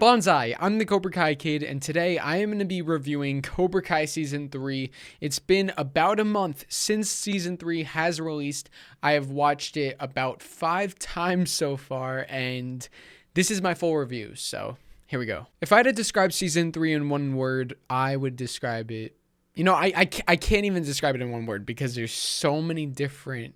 Bonsai, I'm the Cobra Kai Kid, and today I am going to be reviewing Cobra Kai Season 3. It's been about a month since Season 3 has released. I have watched it about 5 times so far, and this is my full review, so here we go. If I had to describe Season 3 in one word, I would describe it... I can't even describe it in one word because there's so many different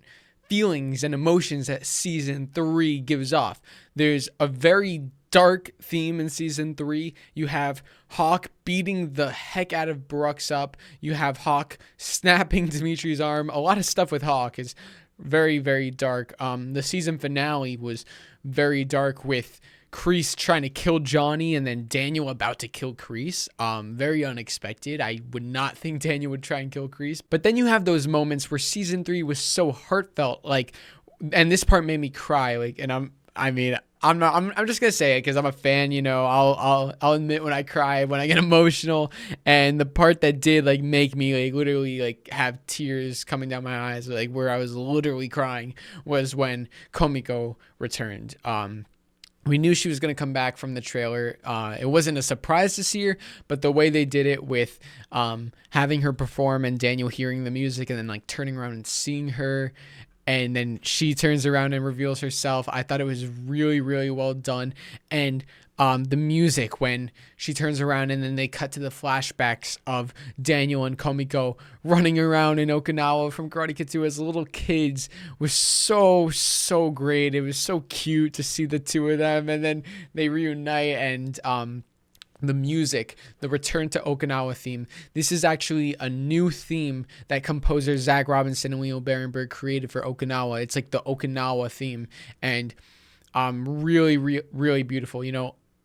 feelings and emotions that Season 3 gives off. There's a very dark theme in Season 3. You have Hawk beating the heck out of Brooks up. You have Hawk snapping Demetri's arm. A lot of stuff with Hawk is very, very dark. The season finale was very dark with Kreese trying to kill Johnny and then Daniel about to kill Kreese. Very unexpected. I would not think Daniel would try and kill Kreese. But then you have those moments where Season 3 was so heartfelt, and this part made me cry. I'm just gonna say it because I'm a fan. I'll admit when I cry, when I get emotional, and the part that did make me literally have tears coming down my eyes, where I was literally crying, was when Comico returned. We knew she was going to come back from the trailer. It wasn't a surprise to see her, but the way they did it with having her perform and Daniel hearing the music and then turning around and seeing her, and then she turns around and reveals herself, I thought it was really, really well done. And the music when she turns around and then they cut to the flashbacks of Daniel and Comico running around in Okinawa from Karate Kid 2 as little kids was so great. It was so cute to see the two of them, and then they reunite, and the music, the Return to Okinawa theme. This is actually a new theme that composer Zach Robinson and Leo Berenberg created for Okinawa. It's the Okinawa theme, and really, really beautiful.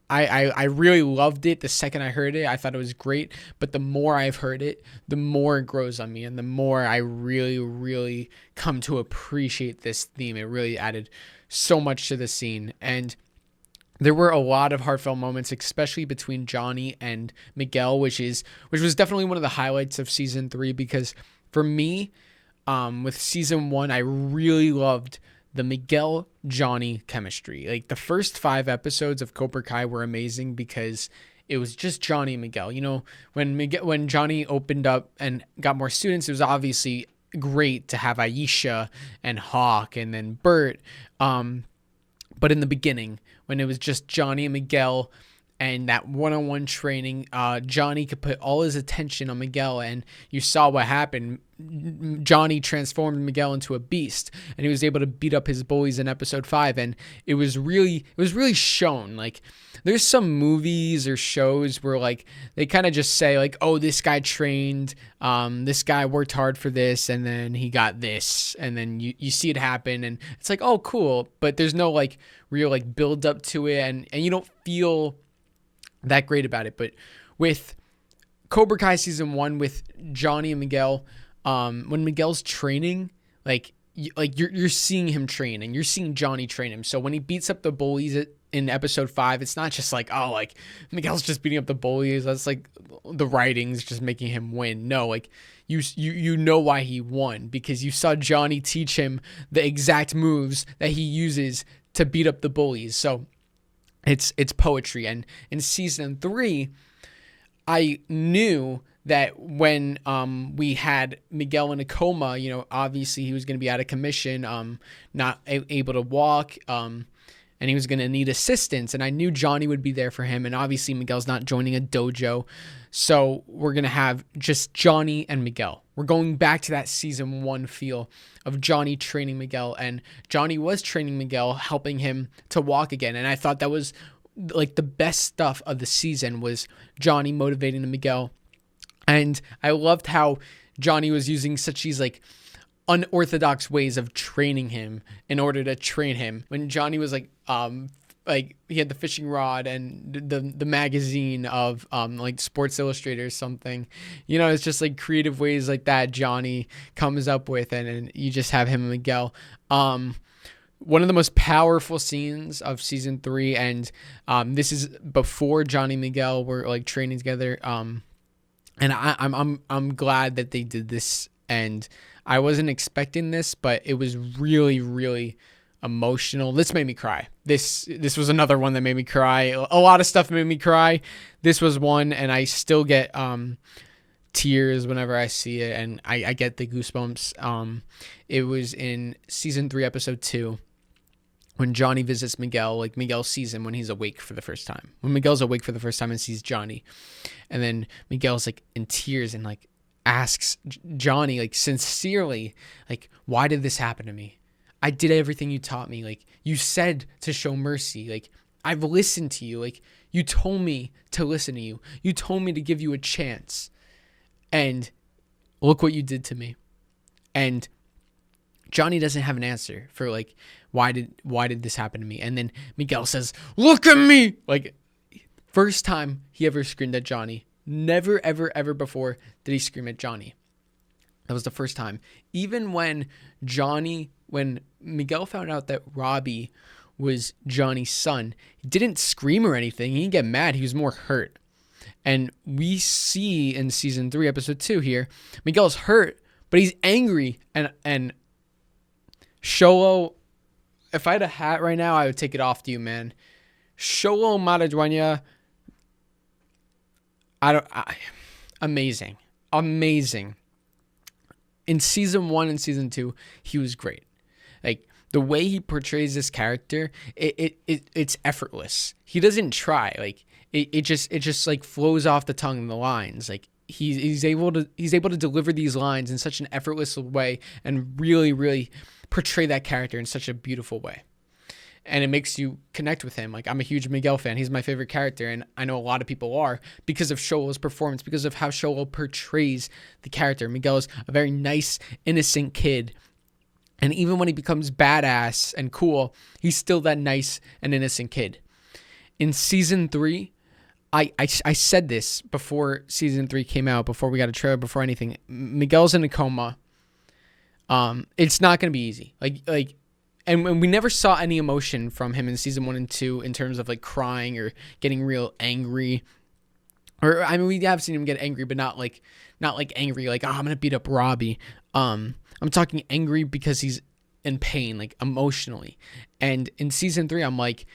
I really loved it the second I heard it. I thought it was great, but the more I've heard it, the more it grows on me, and the more I really, really come to appreciate this theme. It really added so much to the scene, and there were a lot of heartfelt moments, especially between Johnny and Miguel, which was definitely one of the highlights of Season 3, because for me, with Season 1, I really loved the Miguel-Johnny chemistry. The first 5 episodes of Cobra Kai were amazing because it was just Johnny and Miguel. When Johnny opened up and got more students, it was obviously great to have AISHA and Hawk and then Bert. But in the beginning, when it was just Johnny and Miguel and that one-on-one training, Johnny could put all his attention on Miguel, and you saw what happened. Johnny transformed Miguel into a beast, and he was able to beat up his bullies in episode 5, and it was really shown. There's some movies or shows where they kind of just say oh, this guy trained, this guy worked hard for this, and then he got this, and then you see it happen, and it's oh, cool, but there's no real build up to it, and you don't feel that great about it. But with Cobra Kai Season 1, with Johnny and Miguel, when Miguel's training, you're seeing him train, and you're seeing Johnny train him. So when he beats up the bullies in episode 5, it's not just Miguel's just beating up the bullies. That's the writing's just making him win. No, you know why he won, because you saw Johnny teach him the exact moves that he uses to beat up the bullies. So it's poetry. And in Season 3, I knew that when we had Miguel in a coma, obviously he was going to be out of commission, not able to walk, and he was going to need assistance. And I knew Johnny would be there for him. And obviously Miguel's not joining a dojo. So we're going to have just Johnny and Miguel. We're going back to that Season 1 feel of Johnny training Miguel. And Johnny was training Miguel, helping him to walk again. And I thought that was the best stuff of the season, was Johnny motivating the Miguel. And I loved how Johnny was using such these unorthodox ways of training him in order to train him. When Johnny was he had the fishing rod and the magazine of Sports Illustrated or something. It's just creative ways like that Johnny comes up with, and you just have him and Miguel. One of the most powerful scenes of Season 3, and this is before Johnny and Miguel were training together. And I'm glad that they did this, and I wasn't expecting this, but it was really, really emotional. This made me cry. This was another one that made me cry. A lot of stuff made me cry. This was one, and I still get tears whenever I see it, and I get the goosebumps. It was in season 3, episode 2, when Johnny visits Miguel. Like, Miguel sees him when he's awake for the first time. When Miguel's awake for the first time and sees Johnny, and then Miguel's like in tears and like asks Johnny like sincerely, like, why did this happen to me? I did everything you taught me. Like, you said to show mercy. Like, I've listened to you. Like, you told me to listen to you. You told me to give you a chance. And look what you did to me. And Johnny doesn't have an answer for like, why did this happen to me? And then Miguel says, look at me. Like, first time he ever screamed at Johnny. Never, ever, ever before did he scream at Johnny. That was the first time. Even when Miguel found out that ROBBY was Johnny's son, he didn't scream or anything. He didn't get mad. He was more hurt. And we see in season 3, episode 2 here, Miguel's hurt, but he's angry. And Xolo, if I had a hat right now, I would take it off to you, man. Xolo Maridueña, amazing. In season 1 and season 2, he was great. Like, the way he portrays this character, it's effortless. He doesn't try. Like, it just like flows off the tongue and the lines. Like, he's able to deliver these lines in such an effortless way and really, really portray that character in such a beautiful way. And it makes you connect with him. Like, I'm a huge Miguel fan. He's my favorite character, and I know a lot of people are, because of Xolo's performance, because of how Xolo portrays the character. Miguel is a very nice, innocent kid. And even when he becomes badass and cool, he's still that nice and innocent kid. In season 3, I said this before season 3 came out, before we got a trailer, before anything. Miguel's in a coma. It's not going to be easy. And we never saw any emotion from him in season 1 and 2 in terms of like crying or getting real angry. Or, I mean, we have seen him get angry, but not like angry, like, oh, I'm going to beat up ROBBY. I'm talking angry because he's in pain, like emotionally. And in season 3, I'm like,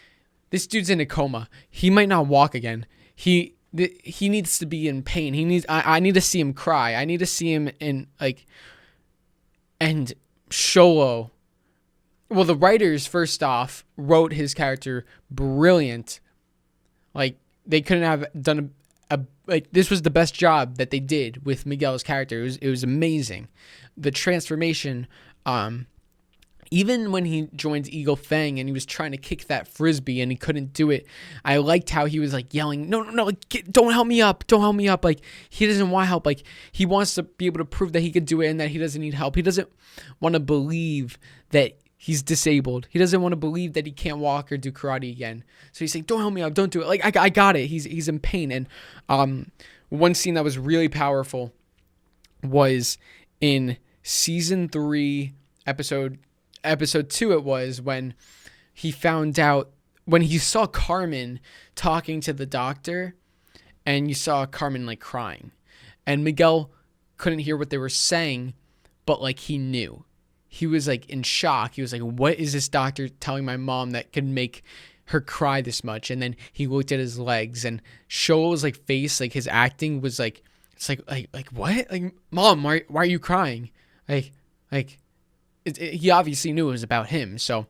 this dude's in a coma. He might not walk again. He needs to be in pain. I need to see him cry. I need to see him in like, and Xolo. Well, the writers, first off, wrote his character brilliant. Like, they couldn't have done this was the best job that they did with Miguel's character. It was amazing. The transformation, even when he joins Eagle Fang and he was trying to kick that frisbee and he couldn't do it, I liked how he was like yelling, no, like, don't help me up. Like, he doesn't want help. Like, he wants to be able to prove that he could do it and that he doesn't need help. He doesn't want to believe that he's disabled. He doesn't want to believe that he can't walk or do karate again. So he's saying, don't help me up, don't do it. Like, I got it. He's in pain. And one scene that was really powerful was in season 3, episode 2, it was when he found out, when he saw Carmen talking to the doctor, and you saw Carmen like crying. And Miguel couldn't hear what they were saying, but like he knew. He was like in shock. He was like, what is this doctor telling my mom that could make her cry this much? And then he looked at his legs, and Xolo's like face, like his acting was like, it's like what? Like, Mom, why are you crying? He obviously knew it was about him. So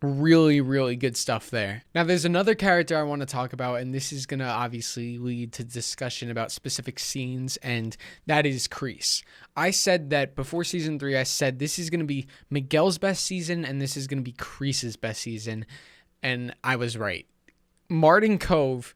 really, really good stuff there. Now, there's another character I want to talk about, and this is going to obviously lead to discussion about specific scenes, and that is Kreese. I said that before season 3, I said this is going to be Miguel's best season, and this is going to be Kreese's best season, and I was right. Martin Kove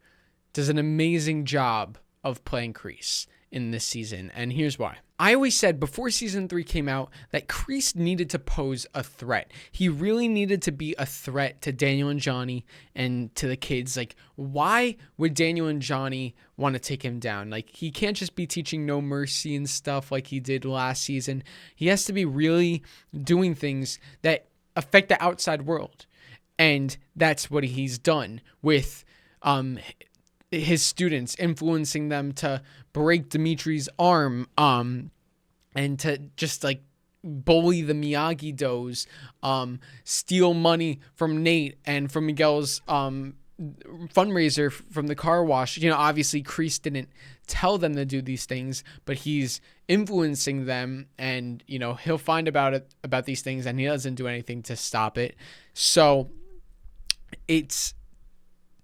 does an amazing job of playing Kreese in this season, and here's why. I always said before season 3 came out that Kreese needed to pose a threat. He really needed to be a threat to Daniel and Johnny and to the kids. Like, why would Daniel and Johnny want to take him down? Like, he can't just be teaching no mercy and stuff like he did last season. He has to be really doing things that affect the outside world. And that's what he's done with his students, influencing them to break Demetri's arm, and to just like bully the Miyagi-Dos, steal money from Nate and from Miguel's fundraiser from the car wash. Obviously Kreese didn't tell them to do these things, but he's influencing them, and he'll find about these things, and he doesn't do anything to stop it. So it's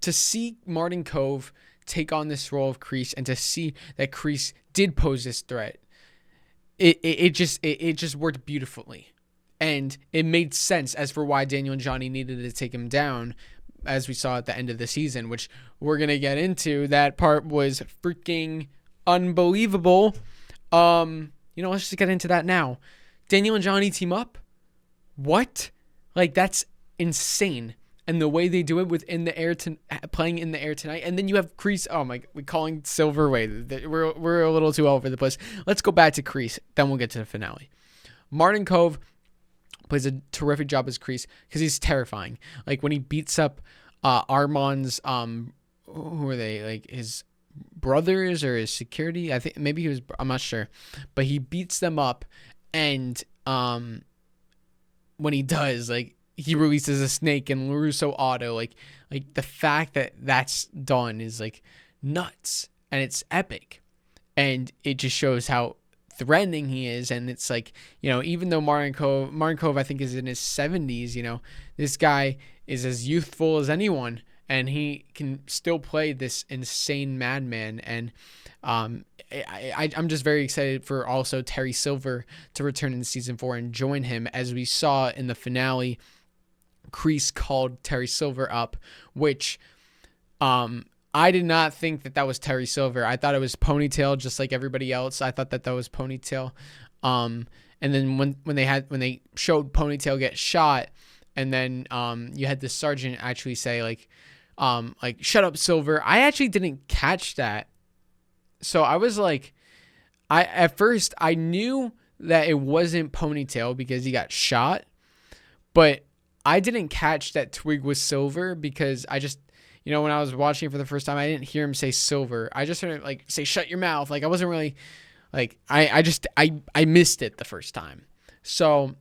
to see Martin Kove take on this role of Kreese, and to see that Kreese did pose this threat. It just worked beautifully, and it made sense as for why Daniel and Johnny needed to take him down, as we saw at the end of the season, which we're gonna get into. That part was freaking unbelievable. Let's just get into that now. Daniel and Johnny team up. What? Like, that's insane. And the way they do it within the air, playing in the air tonight. And then you have Kreese. Oh my, we're calling Silver away. We're a little too all over the place. Let's go back to Kreese. Then we'll get to the finale. Martin Kove plays a terrific job as Kreese because he's terrifying. Like, when he beats up Armand's, who are they? Like, his brothers or his security? I think maybe he was, I'm not sure. But he beats them up, and when he does, like, he releases a snake and LaRusso auto. Like the fact that that's done is like nuts, and it's epic, and it just shows how threatening he is. And it's like, even though Martin Kove I think is in his 70s, this guy is as youthful as anyone, and he can still play this insane madman. And I'm just very excited for also Terry Silver to return in season 4 and join him. As we saw in the finale, Kreese called Terry Silver up, which I did not think that was Terry Silver. I thought it was Ponytail, just like everybody else. I thought that was Ponytail. And then when they showed Ponytail get shot, and then you had the sergeant actually say like shut up, Silver. I actually didn't catch that. So I was like, at first I knew that it wasn't Ponytail because he got shot, but I didn't catch that Twig was Silver because I just, when I was watching it for the first time, I didn't hear him say Silver. I just heard him like say, shut your mouth. Like, I wasn't really like, I missed it the first time. So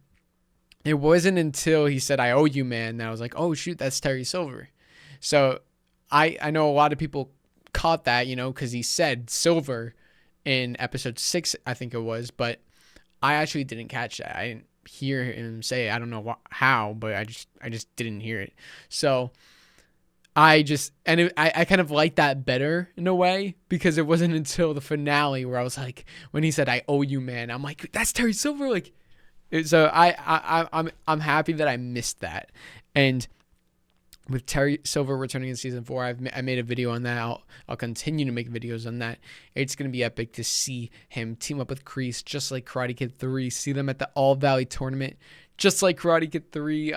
it wasn't until he said, I owe you, man, that I was like, oh shoot, that's Terry Silver. So I know a lot of people caught that, because he said Silver in episode 6, I think it was, but I actually didn't catch that. I didn't hear him say it. I don't know how, but I just didn't hear it. So I kind of like that better in a way, because it wasn't until the finale where I was like, when he said, I owe you, man, I'm like, that's Terry Silver. Like, so I'm happy that I missed that. And with Terry Silver returning in season 4, I made a video on that. I'll continue to make videos on that. It's going to be epic to see him team up with Kreese, just like Karate Kid 3. See them at the All Valley tournament, just like Karate Kid 3.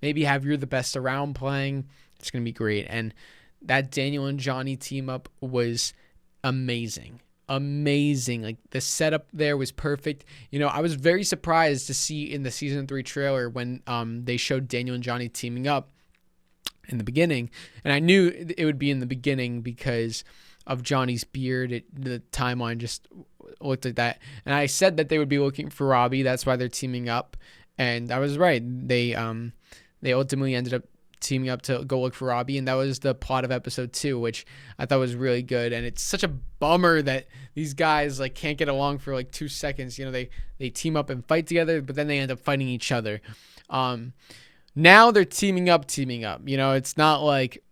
Maybe have You're the Best Around playing. It's going to be great. And that Daniel and Johnny team up was amazing. Like, the setup there was perfect. I was very surprised to see in the season 3 trailer when they showed Daniel and Johnny teaming up in the beginning, and I knew it would be in the beginning because of Johnny's beard. The timeline just looked like that, and I said that they would be looking for Robbie. That's why they're teaming up, and I was right. They ultimately ended up teaming up to go look for Robbie, and that was the plot of episode 2, which I thought was really good. And it's such a bummer that these guys like can't get along for like 2 seconds. They team up and fight together, but then they end up fighting each other. Now they're teaming up. It's not like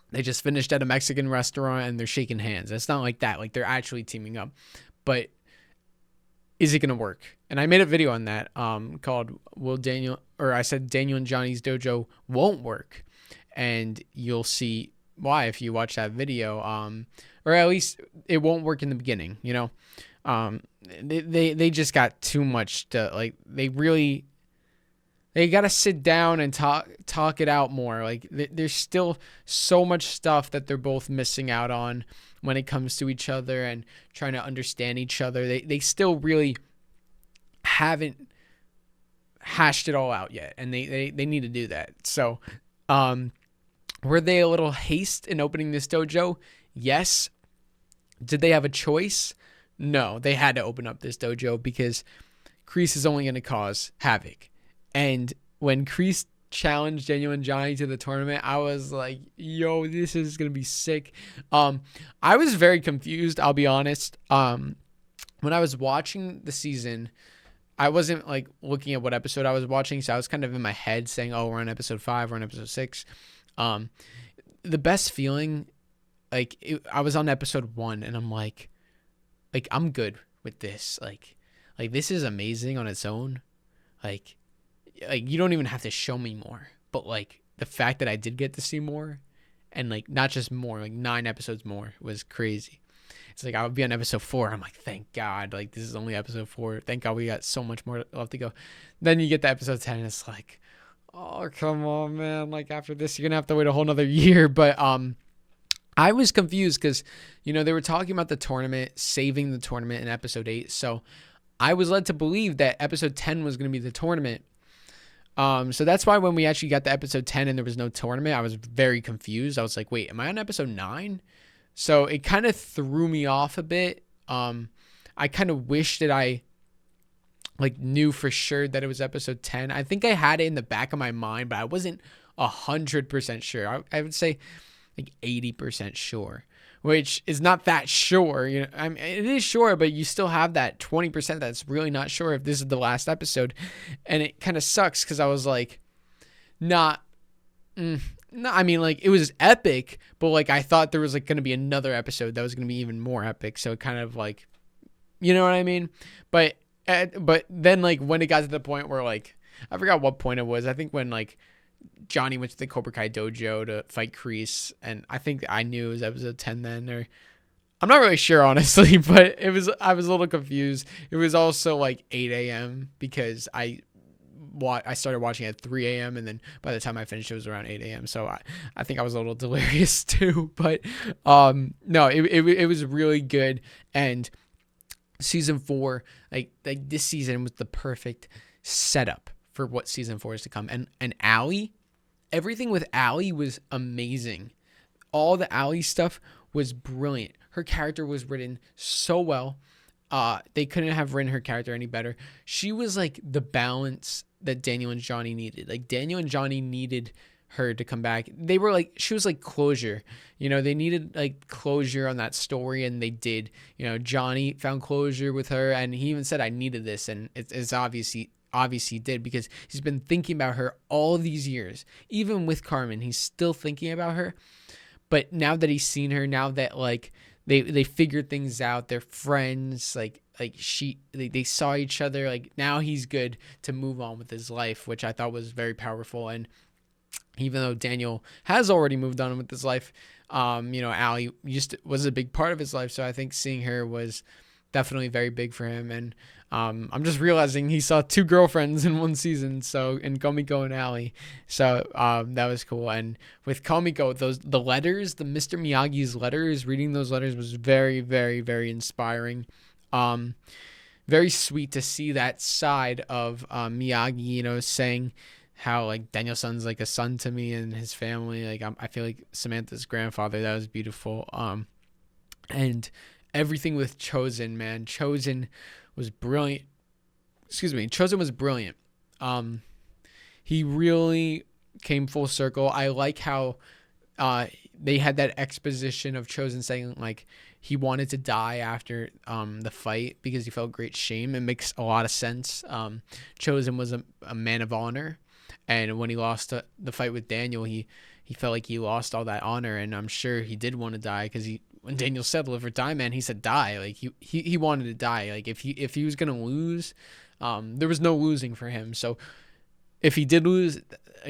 they just finished at a Mexican restaurant and they're shaking hands. It's not like that. Like, they're actually teaming up. But is it going to work? And I made a video on that called I said Daniel and Johnny's dojo won't work. And you'll see why if you watch that video. Or at least it won't work in the beginning, They just got too much to, like, they got to sit down and talk it out more. Like, there's still so much stuff that they're both missing out on when it comes to each other and trying to understand each other. They still really haven't hashed it all out yet, and they need to do that. So, were they a little haste in opening this dojo? Yes. Did they have a choice? No, they had to open up this dojo because Kreese is only going to cause havoc. And when Kreese challenged Daniel and Johnny to the tournament, I was like, yo, this is going to be sick. I was very confused, I'll be honest. When I was watching the season, I wasn't like looking at what episode I was watching, so I was kind of in my head saying, oh, we're on episode 5, we're on episode 6. The best feeling, I was on episode 1, and I'm like I'm good with this. Like this is amazing on its own. Like you don't even have to show me more, but like the fact that I did get to see more, and like not just more, like 9 episodes more, was crazy. It's like I would be on episode 4. I'm like, thank God. Like, this is only episode 4. Thank God we got so much more left to go. Then you get to episode 10, and it's like, oh, come on, man. Like, after this, you're going to have to wait a whole nother year. But I was confused because, they were talking about the tournament, saving the tournament in episode 8. So I was led to believe that episode 10 was going to be the tournament. So that's why when we actually got to episode 10 and there was no tournament, I was very confused. I was like, wait, am I on episode 9? So it kind of threw me off a bit. I kind of wish that I knew for sure that it was episode 10. I think I had it in the back of my mind, but I wasn't 100% sure. I would say like 80% sure, which is not that sure. I mean, it is sure, but you still have that 20% that's really not sure if this is the last episode. And it kind of sucks because I was like, No, I mean, it was epic, but I thought there was going to be another episode that was going to be even more epic. So it kind of you know what I mean? But then when it got to the point where I forgot what point it was. I think when Johnny went to the Cobra Kai dojo to fight Kreese, and I think I knew it was episode 10 then, or I'm not really sure honestly, but I was a little confused. It was also 8 a.m. because I started watching at 3 a.m. and then by the time I finished, it was around 8 a.m. So I think I was a little delirious too, but no, it was really good. And season 4, this season was the perfect setup for what season 4 is to come. And Allie, everything with Allie was amazing. All the Allie stuff was brilliant. Her character was written so well. They couldn't have written her character any better. She was the balance that Daniel and Johnny needed. Daniel and Johnny needed her to come back. They were she was closure. They needed closure on that story, and they did. Johnny found closure with her, and he even said, I needed this, and it's obviously he did, because he's been thinking about her all these years. Even with Carmen, he's still thinking about her. But now that he's seen her, now that they figured things out, they're friends, they saw each other, now he's good to move on with his life, which I thought was very powerful. And even though Daniel has already moved on with his life, Allie was a big part of his life. So I think seeing her was definitely very big for him. And I'm just realizing he saw 2 girlfriends in one season, so in Comico and Allie. So that was cool. And with Comico, the letters, the Mr. Miyagi's letters, reading those letters was very, very, very inspiring. Very sweet to see that side of Miyagi, saying how Daniel-san's a son to me and his family. I feel like Samantha's grandfather. That was beautiful. And everything with Chosen, man. Chosen was brilliant. Chosen was brilliant. He really came full circle. I like how they had that exposition of Chosen saying he wanted to die after the fight because he felt great shame. It makes a lot of sense. Chosen was a man of honor, and when he lost the fight with Daniel, he felt like he lost all that honor, and I'm sure he did want to die, because when Daniel said live or die, man, he said die. He wanted to die. If he was gonna lose, there was no losing for him. So if he did lose,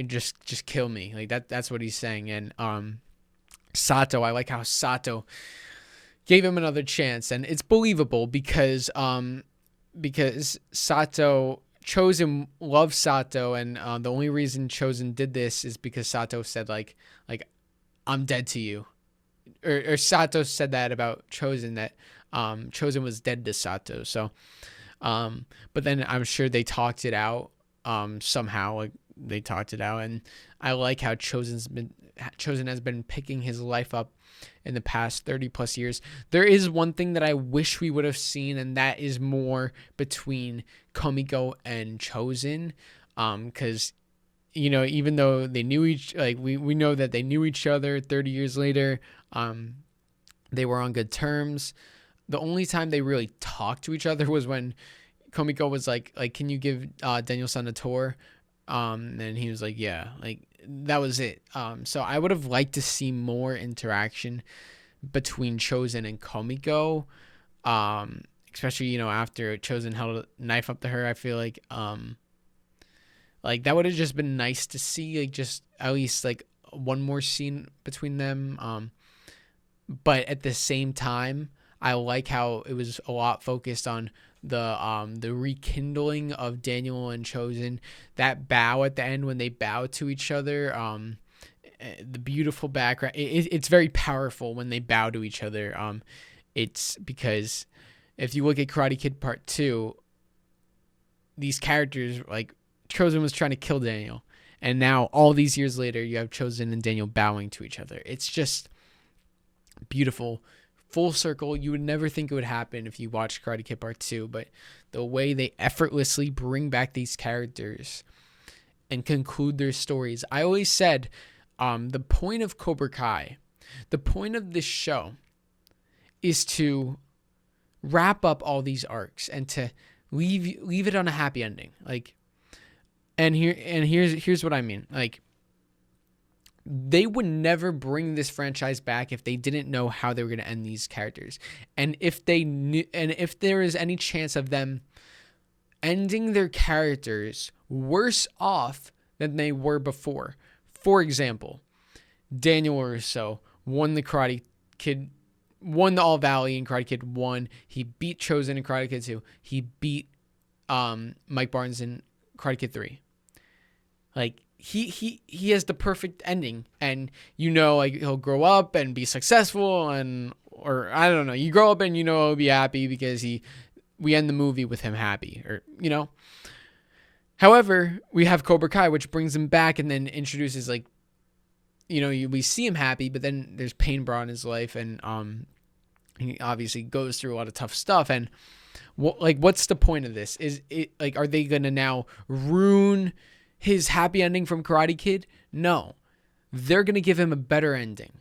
just kill me. That's what he's saying. And Sato, I like how Sato gave him another chance, and it's believable because Chosen loves Sato, and the only reason Chosen did this is because Sato said I'm dead to you. Or Sato said that about Chosen, that Chosen was dead to Sato. So, but then I'm sure they talked it out somehow. they talked it out. And I like how Chosen has been picking his life up in the past 30 plus years. There is one thing that I wish we would have seen, and that is more between Comico and Chosen, because even though they knew we know that they knew each other 30 years later, they were on good terms. The only time they really talked to each other was when Comico was like, can you give Daniel-san a tour? And he was like, yeah, like that was it. So I would have liked to see more interaction between Chosen and Comico, especially, after Chosen held a knife up to her. I feel like that would have just been nice to see, like just at least like one more scene between them. But at the same time, I like how it was a lot focused on the rekindling of Daniel and Chosen. That bow at the end when they bow to each other, the beautiful background. It's very powerful when they bow to each other. It's because if you look at Karate Kid Part 2, these characters, like Chosen was trying to kill Daniel, and now all these years later, you have Chosen and Daniel bowing to each other. It's just beautiful. Full circle. You would never think it would happen if you watched Karate Kid Part 2, but the way they effortlessly bring back these characters and conclude their stories. I always said the point of Cobra Kai, the point of this show is to wrap up all these arcs and to leave it on a happy ending. Here's what I mean. Like, they would never bring this franchise back if they didn't know how they were going to end these characters. And if they knew, and if there is any chance of them ending their characters worse off than they were before. For example, Daniel Russo won the All Valley in Karate Kid 1. He beat Chosen in Karate Kid 2. He beat Mike Barnes in Karate Kid 3. Like, he has the perfect ending, and like he'll grow up and be successful, or I don't know, you grow up and he'll be happy because we end the movie with him happy, or However, we have Cobra Kai, which brings him back and then introduces we see him happy, but then there's pain brought in his life, and he obviously goes through a lot of tough stuff. And what's the point of this? Is it are they gonna now ruin his happy ending from Karate Kid? No. They're going to give him a better ending.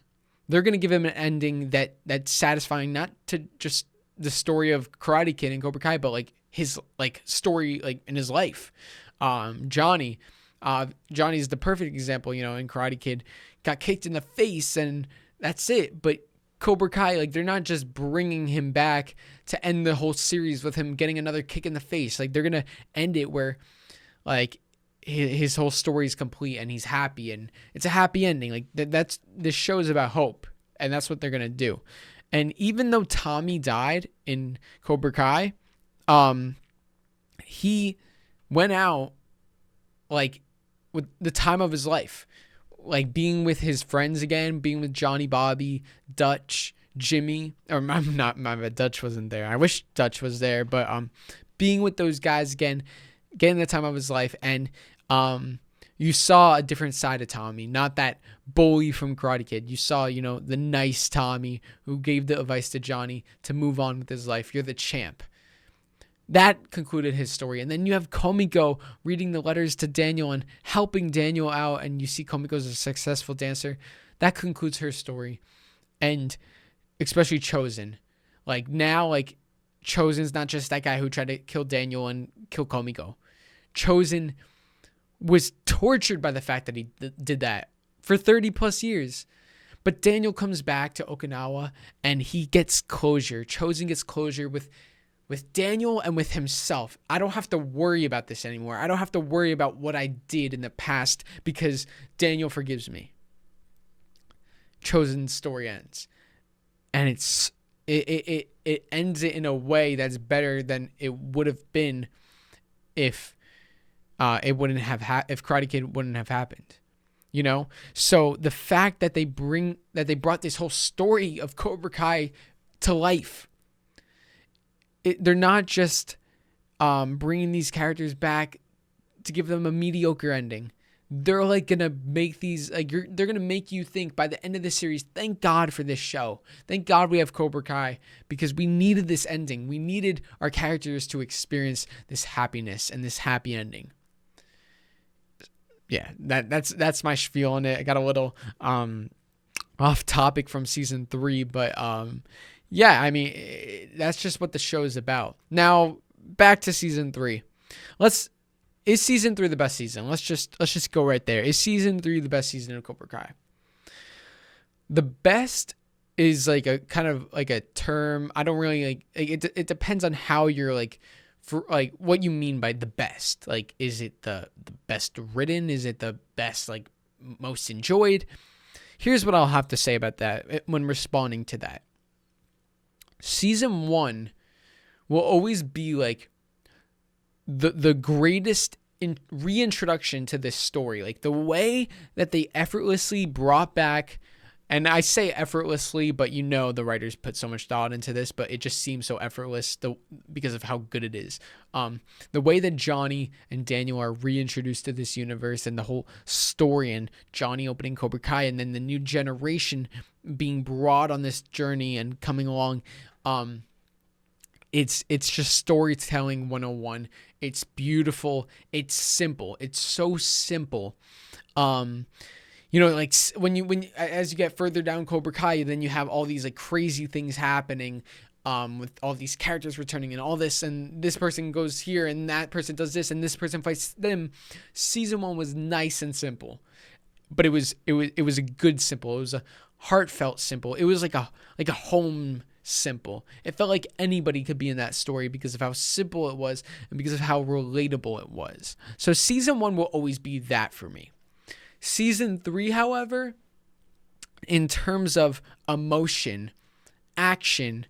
They're going to give him an ending that's satisfying, not to just the story of Karate Kid and Cobra Kai, but his story in his life. Johnny's the perfect example, in Karate Kid, got kicked in the face and that's it. But Cobra Kai, they're not just bringing him back to end the whole series with him getting another kick in the face. They're going to end it where his whole story is complete and he's happy and it's a happy ending. This show is about hope, and that's what they're gonna do. And even though Tommy died in Cobra Kai, he went out with the time of his life, being with his friends again, being with Johnny, Bobby, Dutch, Jimmy, or I'm not, my bad, Dutch wasn't there. I wish Dutch was there, but being with those guys again, getting the time of his life. And you saw a different side of Tommy, not that bully from Karate Kid. You saw, the nice Tommy who gave the advice to Johnny to move on with his life. You're the champ. That concluded his story. And then you have Comico reading the letters to Daniel and helping Daniel out, and you see Comico's a successful dancer. That concludes her story. And especially Chosen. Chosen's not just that guy who tried to kill Daniel and kill Comico. Chosen was tortured by the fact that he did that for 30 plus years. But Daniel comes back to Okinawa and he gets closure. Chosen gets closure with Daniel and with himself. I don't have to worry about this anymore. I don't have to worry about what I did in the past because Daniel forgives me. Chosen's story ends. And it ends it in a way that's better than it would have been if if Karate Kid wouldn't have happened, So the fact that they brought this whole story of Cobra Kai to life, they're not just bringing these characters back to give them a mediocre ending. they're like gonna make these they're gonna make you think by the end of the series, thank God for this show. Thank God we have Cobra Kai, because we needed this ending. We needed our characters to experience this happiness and this happy ending. Yeah, that's my spiel on it. I got a little off topic from season 3, but yeah, I mean, that's just what the show is about. Now back to season 3. Is season 3 the best season? Let's just go right there. Is season 3 the best season of Cobra Kai? The best is like a kind of like a term. I don't really like it depends on how you're like, for like what you mean by the best. Like, is it the best written? Is it the best, like, most enjoyed? Here's what I'll have to say about that when responding to that. Season 1 will always be like the greatest reintroduction to this story. Like, the way that they effortlessly brought back, and I say effortlessly, but you know the writers put so much thought into this, but it just seems so effortless because of how good it is. The way that Johnny and Daniel are reintroduced to this universe, and the whole story, and Johnny opening Cobra Kai, and then the new generation being brought on this journey and coming along. It's just storytelling 101. It's beautiful. It's simple. It's so simple. You know, like when as you get further down Cobra Kai, then you have all these like crazy things happening, with all these characters returning and all this, and this person goes here and that person does this and this person fights them. Season 1 was nice and simple, but it was a good simple. It was a heartfelt simple. It was like a home simple. It felt like anybody could be in that story because of how simple it was and because of how relatable it was. So season 1 will always be that for me. Season 3, however, in terms of emotion, action,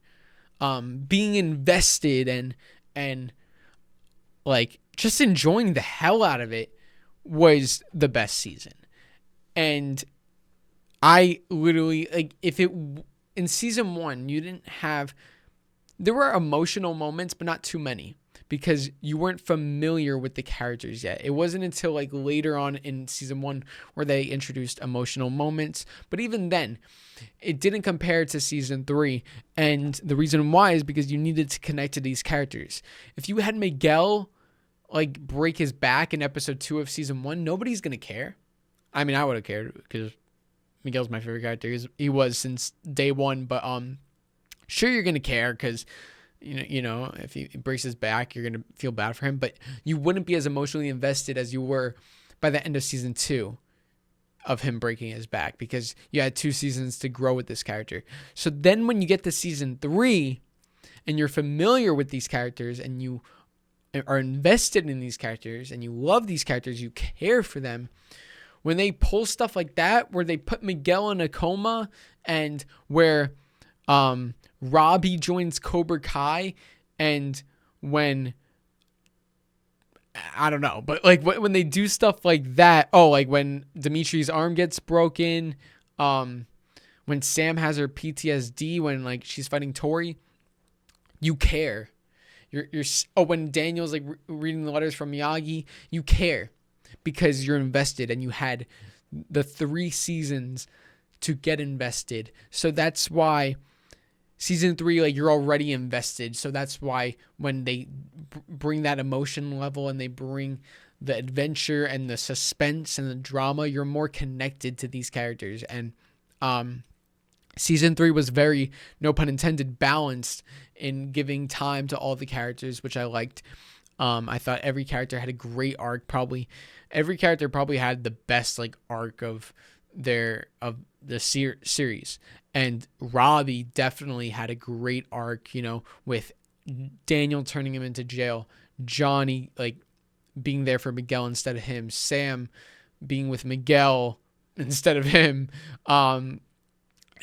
being invested and like just enjoying the hell out of it, was the best season. And I literally, like, in season 1, there were emotional moments, but not too many, because you weren't familiar with the characters yet. It wasn't until like later on in season 1 where they introduced emotional moments. But even then, it didn't compare to season 3. And the reason why is because you needed to connect to these characters. If you had Miguel like break his back in episode 2 of season 1, nobody's going to care. I mean, I would have cared because Miguel's my favorite character. He was since day 1, but sure, you're going to care because you know, if he breaks his back, you're going to feel bad for him, but you wouldn't be as emotionally invested as you were by the end of season 2 of him breaking his back, because you had 2 seasons to grow with this character. So then when you get to season 3 and you're familiar with these characters and you are invested in these characters and you love these characters, you care for them, when they pull stuff like that, where they put Miguel in a coma and where ROBBY joins Cobra Kai, and when, I don't know, but like when they do stuff like that, like when Demetri's arm gets broken, when Sam has her PTSD when like she's fighting Tory, you care. When Daniel's like reading the letters from Miyagi, you care because you're invested and you had the 3 seasons to get invested. So that's why season 3, like, you're already invested. So that's why when they bring that emotion level and they bring the adventure and the suspense and the drama, you're more connected to these characters. And season 3 was very, no pun intended, balanced in giving time to all the characters, which I liked. I thought every character had a great arc. Every character probably had the best like arc of the series. And ROBBY definitely had a great arc, you know, with Daniel turning him into jail, Johnny like being there for Miguel instead of him, Sam being with Miguel instead of him.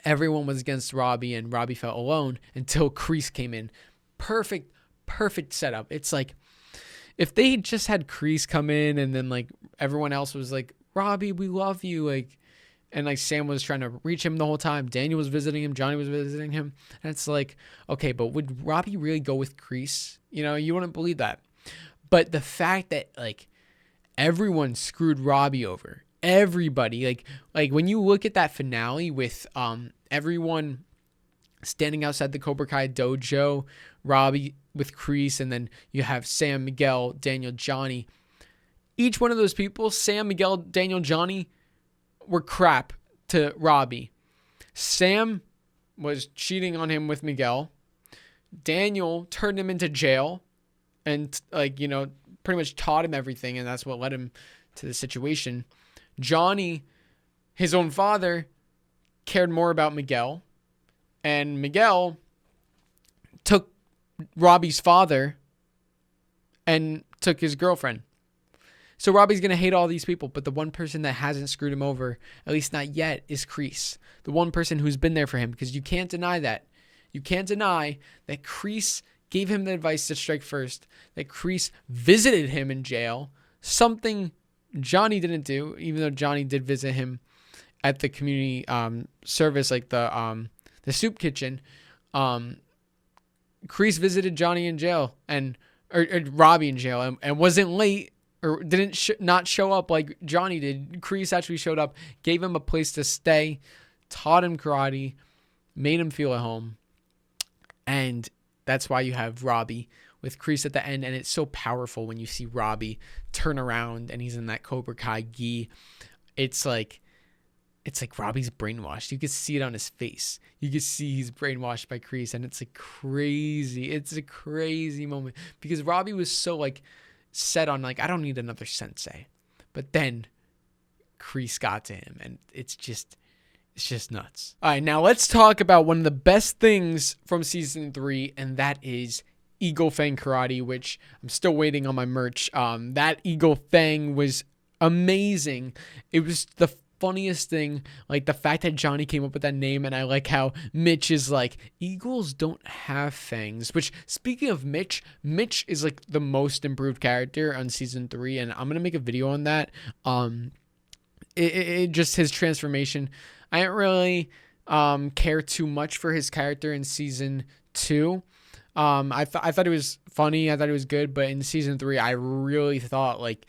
Everyone was against ROBBY and ROBBY felt alone until Kreese came in. Perfect setup. It's like if they just had Kreese come in and then like everyone else was like, ROBBY, we love you, like, and like Sam was trying to reach him the whole time, Daniel was visiting him, Johnny was visiting him, and it's like, okay, but would ROBBY really go with Kreese? You know, you wouldn't believe that. But the fact that like everyone screwed Robbie over. Everybody, like when you look at that finale with everyone standing outside the Cobra Kai dojo, Robbie with Kreese, and then you have Sam, Miguel, Daniel, Johnny. Each one of those people, Sam, Miguel, Daniel, Johnny, were crap to Robbie. Sam was cheating on him with Miguel. Daniel turned him into jail and, like, you know, pretty much taught him everything, and that's what led him to the situation. Johnny, his own father, cared more about Miguel, and Miguel took Robbie's father and took his girlfriend. So Robbie's going to hate all these people, but the one person that hasn't screwed him over, at least not yet, is Kreese. The one person who's been there for him, because you can't deny that. You can't deny that Kreese gave him the advice to strike first, that Kreese visited him in jail, something Johnny didn't do, even though Johnny did visit him at the community service, like the soup kitchen. Kreese visited Johnny in jail, or Robbie in jail, and wasn't late, or didn't not show up like Johnny did. Kreese actually showed up, gave him a place to stay, taught him karate, made him feel at home. And that's why you have Robbie with Kreese at the end. And it's so powerful when you see Robbie turn around and he's in that Cobra Kai gi. It's like Robbie's brainwashed. You can see it on his face. You can see he's brainwashed by Kreese, and it's like crazy. It's a crazy moment because Robbie was so like set on like, I don't need another sensei. But then Kreese got to him, and it's just nuts. All right, now let's talk about one of the best things from season 3, and that is Eagle Fang Karate, which I'm still waiting on my merch. That Eagle Fang was amazing. It was the funniest thing, like the fact that Johnny came up with that name, and I like how Mitch is like, eagles don't have fangs, which, speaking of Mitch is like the most improved character on season 3, and I'm gonna make a video on that. It just his transformation. I didn't really care too much for his character in season 2. I thought it was funny, I thought it was good, but in season 3 I really thought like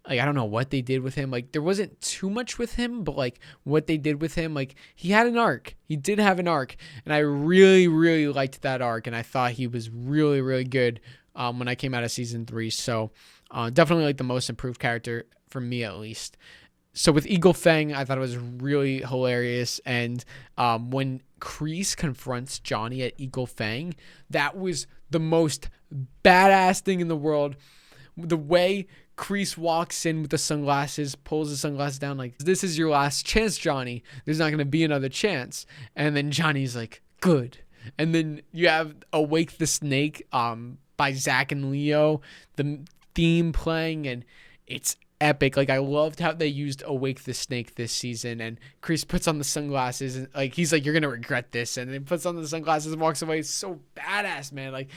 I don't know what they did with him. Like, there wasn't too much with him, but like what they did with him, like he had an arc. He did have an arc, and I really, really liked that arc, and I thought he was really, really good when I came out of season 3. So definitely like the most improved character for me, at least. So with Eagle Fang, I thought it was really hilarious, and when Kreese confronts Johnny at Eagle Fang, that was the most badass thing in the world. The way Kreese walks in with the sunglasses, pulls the sunglasses down like, this is your last chance, Johnny. There's not going to be another chance. And then Johnny's like, good. And then you have Awake the Snake by Zach and Leo, the theme playing, and it's epic. Like, I loved how they used Awake the Snake this season, and Kreese puts on the sunglasses, and like he's like, you're going to regret this. And then puts on the sunglasses and walks away. It's so badass, man. Like,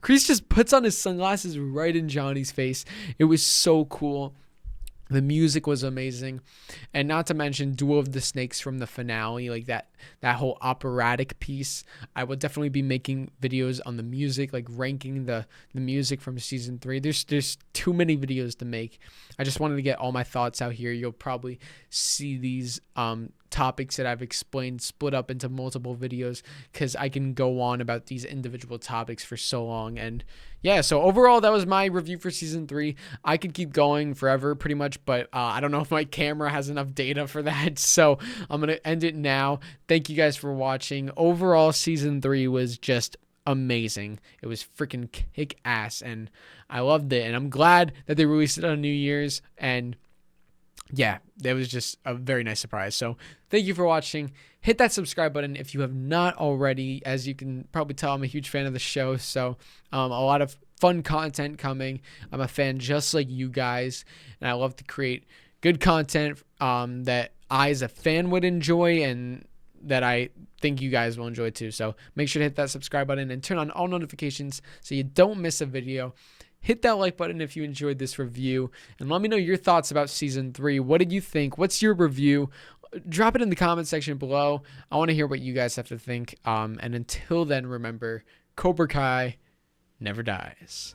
Kreese just puts on his sunglasses right in Johnny's face. It was so cool. The music was amazing. And not to mention Duel of the Snakes from the finale, like that whole operatic piece. I will definitely be making videos on the music, like ranking the music from season 3. There's too many videos to make. I just wanted to get all my thoughts out here. You'll probably see these topics that I've explained split up into multiple videos, because I can go on about these individual topics for so long. And yeah, so overall, that was my review for season 3. I could keep going forever pretty much, but I don't know if my camera has enough data for that, so I'm gonna end it now. Thank you guys for watching. Overall, season 3 was just amazing. It was freaking kick ass, and I loved it, and I'm glad that they released it on New Year's. And yeah, that was just a very nice surprise. So thank you for watching. Hit that subscribe button if you have not already. As you can probably tell, I'm a huge fan of the show, so a lot of fun content coming. I'm a fan just like you guys, and I love to create good content that I as a fan would enjoy, and that I think you guys will enjoy too. So make sure to hit that subscribe button and turn on all notifications so you don't miss a video. Hit that like button if you enjoyed this review, and let me know your thoughts about season 3. What did you think? What's your review? Drop it in the comment section below. I want to hear what you guys have to think. And until then, remember, Cobra Kai never dies.